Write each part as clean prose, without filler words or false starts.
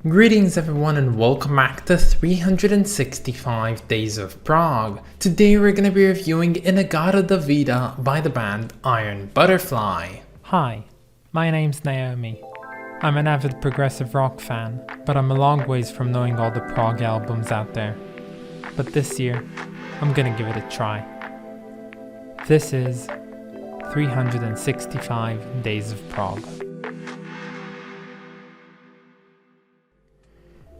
Greetings everyone and welcome back to 365 Days of Prog. Today we're going to be reviewing In-a-Gadda-Da-Vida by the band Iron Butterfly. Hi, my name's Naomi. I'm an avid progressive rock fan, but I'm a long ways from knowing all the prog albums out there. But this year, I'm gonna give it a try. This is 365 Days of Prog.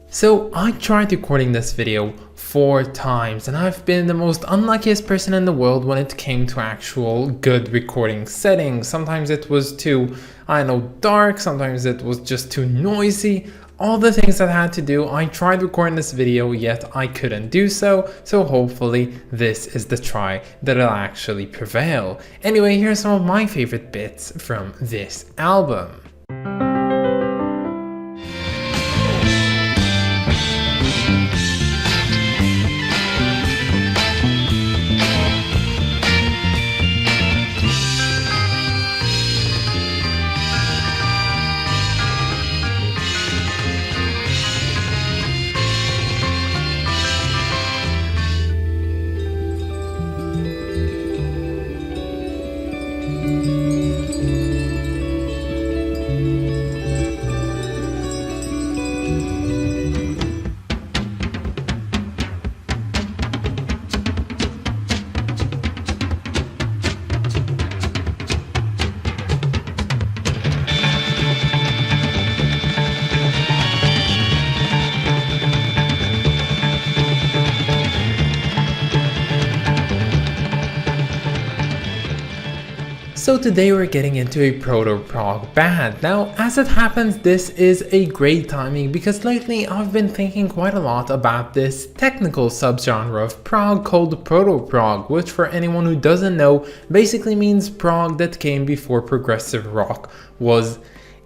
So I tried recording this video 4 times and I've been the most unluckiest person in the world when it came to actual good recording settings. Sometimes it was too, dark, sometimes it was just too noisy. All the things that I had to do, I tried recording this video, yet I couldn't do so. So hopefully this is the try that'll actually prevail. Anyway, here's some of my favorite bits from this album. So today we're getting into a proto-prog band. Now, as it happens, this is a great timing because lately I've been thinking quite a lot about this technical subgenre of prog called proto-prog, which for anyone who doesn't know, basically means prog that came before progressive rock was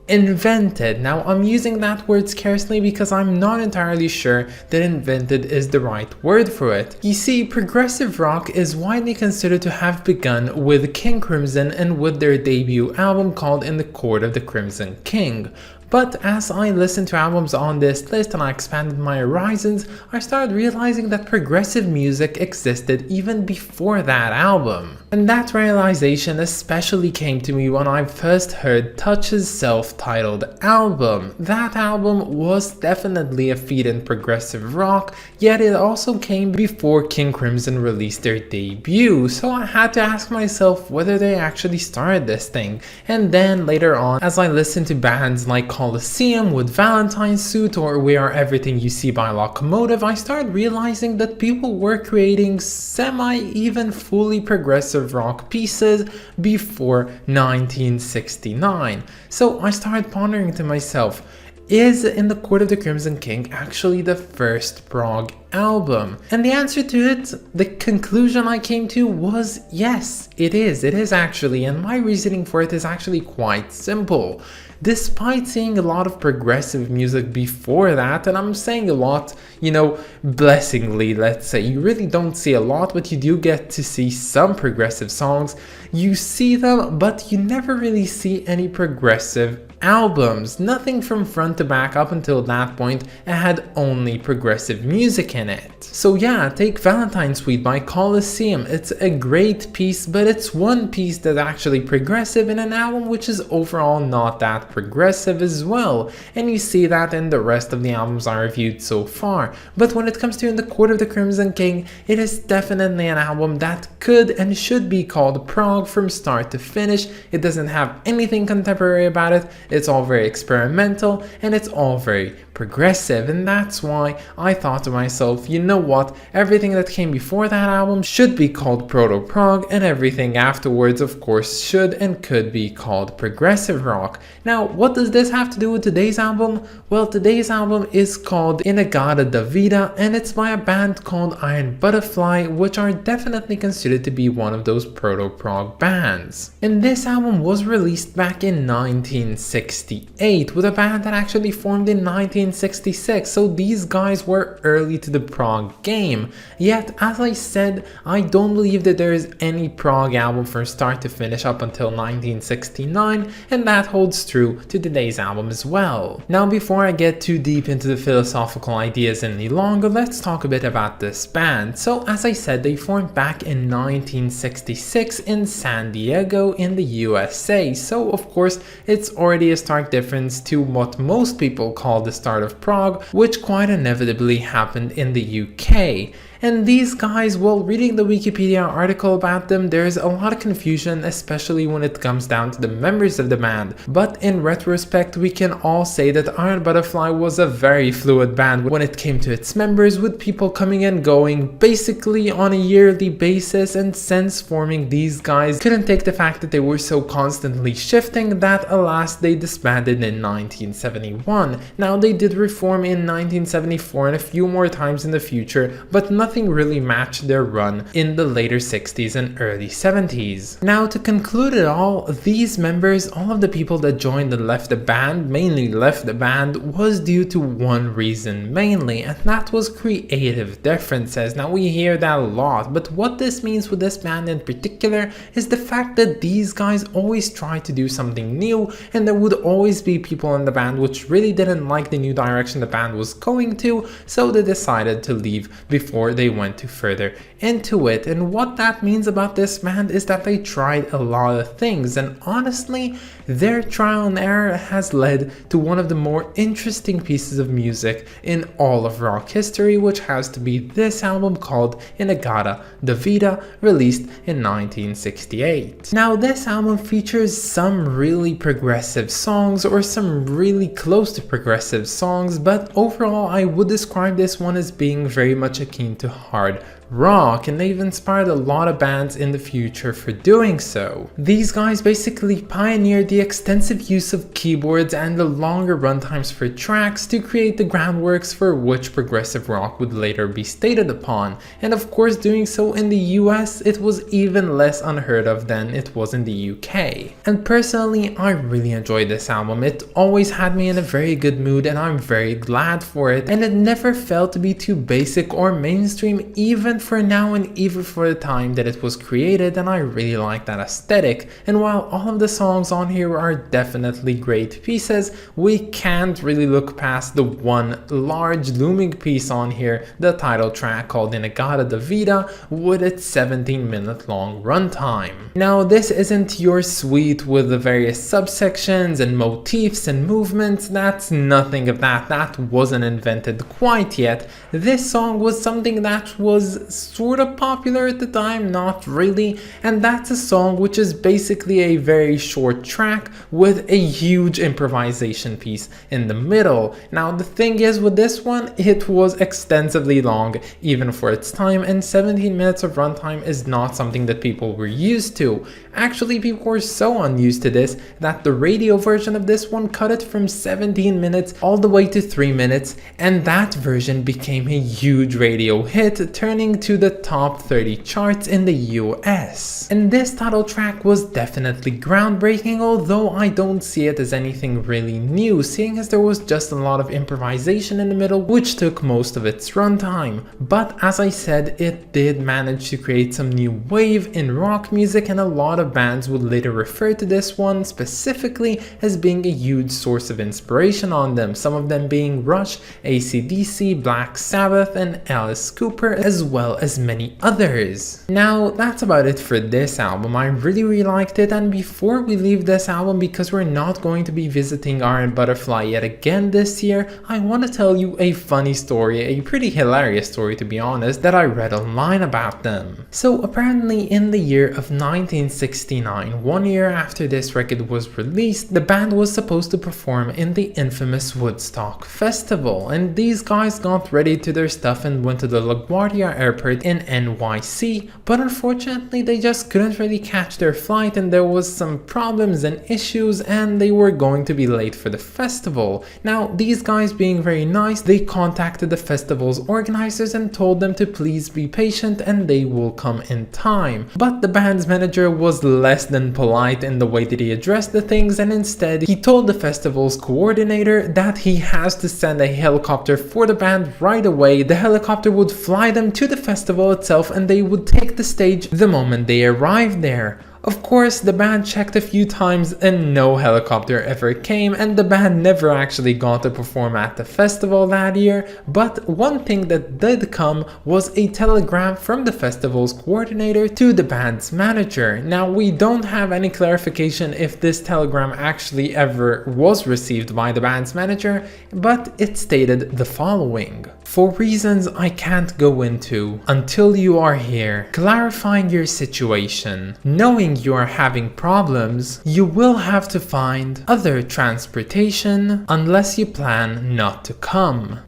invented. Now I'm using that word scarcely because I'm not entirely sure that invented is the right word for it. You see, progressive rock is widely considered to have begun with King Crimson and with their debut album called In the Court of the Crimson King. But as I listened to albums on this list and I expanded my horizons, I started realizing that progressive music existed even before that album. And that realization especially came to me when I first heard Touch's self-titled album. That album was definitely a feat in progressive rock, yet it also came before King Crimson released their debut, so I had to ask myself whether they actually started this thing. And then later on, as I listened to bands like Colosseum with Valentine's Suit or We Are Everything You See by Locomotive, I started realizing that people were creating semi-even fully progressive rock pieces before 1969. So I started pondering to myself, is In the Court of the Crimson King actually the first prog album? And the answer to it, the conclusion I came to was yes, it is. It is actually, and my reasoning for it is actually quite simple. Despite seeing a lot of progressive music before that, and I'm saying a lot, blessingly, let's say, you really don't see a lot, but you do get to see some progressive songs. You see them, but you never really see any progressive albums. Nothing from front to back up until that point, it had only progressive music in it. So yeah, take Valentine's Suite by Colosseum. It's a great piece, but it's one piece that's actually progressive in an album which is overall not that progressive as well. And you see that in the rest of the albums I reviewed so far. But when it comes to In the Court of the Crimson King, it is definitely an album that could and should be called prog from start to finish. It doesn't have anything contemporary about it. It's all very experimental and it's all very progressive, and that's why I thought to myself, you know what, everything that came before that album should be called proto-prog, and everything afterwards of course should and could be called progressive rock. Now what does this have to do with today's album? Well, today's album is called In-a-Gadda-Da-Vida and it's by a band called Iron Butterfly, which are definitely considered to be one of those proto-prog bands. And this album was released back in 1960. 1968 with a band that actually formed in 1966, so these guys were early to the prog game. Yet, as I said, I don't believe that there is any prog album from start to finish up until 1969, and that holds true to today's album as well. Now, before I get too deep into the philosophical ideas any longer, let's talk a bit about this band. So, as I said, they formed back in 1966 in San Diego in the USA, so of course it's already a stark difference to what most people call the start of prog, which quite inevitably happened in the UK. And these guys, well, reading the Wikipedia article about them, there's a lot of confusion, especially when it comes down to the members of the band. But in retrospect, we can all say that Iron Butterfly was a very fluid band when it came to its members, with people coming and going basically on a yearly basis, and since forming, these guys couldn't take the fact that they were so constantly shifting that alas they disbanded in 1971. Now they did reform in 1974 and a few more times in the future, but nothing really matched their run in the later 60s and early 70s. Now to conclude it all, these members, all of the people that joined and left the band, mainly left the band, was due to one reason mainly, and that was creative differences. Now we hear that a lot, but what this means with this band in particular is the fact that these guys always tried to do something new, and there would always be people in the band which really didn't like the new direction the band was going to, so they decided to leave before they went to further into it. And what that means about this band is that they tried a lot of things, and honestly their trial and error has led to one of the more interesting pieces of music in all of rock history, which has to be this album called In-a-Gadda-Da-Vida, released in 1968. Now this album features some really progressive songs, or some really close to progressive songs, but overall I would describe this one as being very much akin to hard rock, and they've inspired a lot of bands in the future for doing so. These guys basically pioneered the extensive use of keyboards and the longer runtimes for tracks to create the groundworks for which progressive rock would later be stated upon, and of course doing so in the US it was even less unheard of than it was in the UK. And personally I really enjoyed this album. It always had me in a very good mood, and I'm very glad for it, and it never felt to be too basic or mainstream, even for now and even for the time that it was created, and I really like that aesthetic. And while all of the songs on here are definitely great pieces, we can't really look past the one large looming piece on here, the title track called In-a-Gadda-Da-Vida, with its 17-minute long runtime. Now this isn't your suite with the various subsections and motifs and movements, that's nothing of that, that wasn't invented quite yet. This song was something that was sort of popular at the time, not really, and that's a song which is basically a very short track with a huge improvisation piece in the middle. Now the thing is with this one, it was extensively long even for its time, and 17 minutes of runtime is not something that people were used to. Actually, people were so unused to this that the radio version of this one cut it from 17 minutes all the way to 3 minutes, and that version became a huge radio hit, turning to the top 30 charts in the US. And this title track was definitely groundbreaking, although I don't see it as anything really new, seeing as there was just a lot of improvisation in the middle which took most of its runtime. But as I said, it did manage to create some new wave in rock music, and a lot of bands would later refer to this one specifically as being a huge source of inspiration on them, some of them being Rush, AC/DC, Black Sabbath, and Alice Cooper, as well as many others. Now that's about it for this album. I really liked it, and before we leave this album, because we're not going to be visiting Iron Butterfly yet again this year, I want to tell you a funny story, a pretty hilarious story to be honest, that I read online about them. So apparently in the year of 1969, 1 year after this record was released, the band was supposed to perform in the infamous Woodstock Festival, and these guys got ready to their stuff and went to the LaGuardia Airport airport in NYC, but unfortunately they just couldn't really catch their flight and there was some problems and issues and they were going to be late for the festival. Now these guys, being very nice, they contacted the festival's organizers and told them to please be patient and they will come in time. But the band's manager was less than polite in the way that he addressed the things, and instead he told the festival's coordinator that he has to send a helicopter for the band right away. The helicopter would fly them to the festival itself and they would take the stage the moment they arrived there. Of course, the band checked a few times and no helicopter ever came, and the band never actually got to perform at the festival that year. But one thing that did come was a telegram from the festival's coordinator to the band's manager. Now, we don't have any clarification if this telegram actually ever was received by the band's manager, but it stated the following: "For reasons I can't go into until you are here, clarifying your situation. Knowing you are having problems, you will have to find other transportation unless you plan not to come."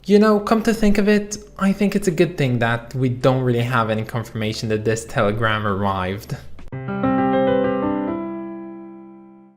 You know, come to think of it, I think it's a good thing that we don't really have any confirmation that this telegram arrived.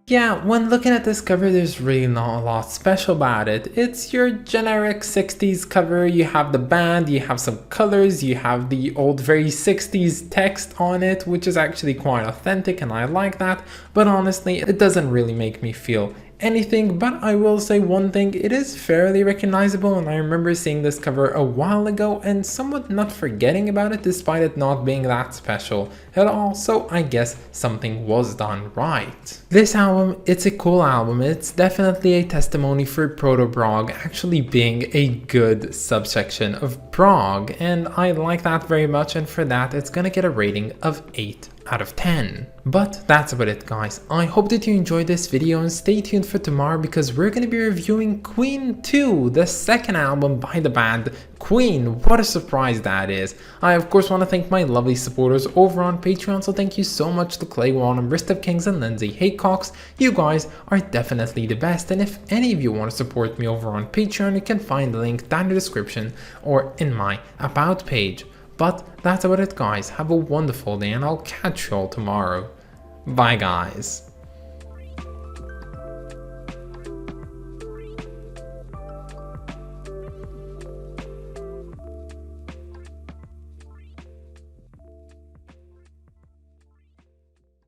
Yeah, when looking at this cover, there's really not a lot special about it. It's your generic 60s cover. You have the band, you have some colors, you have the old very 60s text on it, which is actually quite authentic and I like that. But honestly, it doesn't really make me feel anything. But I will say one thing, it is fairly recognizable, and I remember seeing this cover a while ago and somewhat not forgetting about it despite it not being that special at all, so I guess something was done right. This album, it's a cool album. It's definitely a testimony for proto-prog actually being a good subsection of prog, and I like that very much, and for that it's gonna get a rating of 8 out of 10. But that's about it, guys. I hope that you enjoyed this video and stay tuned for tomorrow because we're going to be reviewing Queen 2, the second album by the band Queen. What a surprise that is. I of course want to thank my lovely supporters over on Patreon, so thank you so much to Clay Warren, Rist of Kings and Lindsay Haycox. You guys are definitely the best, and if any of you want to support me over on Patreon, you can find the link down in the description or in my about page. But that's about it, guys. Have a wonderful day and I'll catch you all tomorrow. Bye, guys.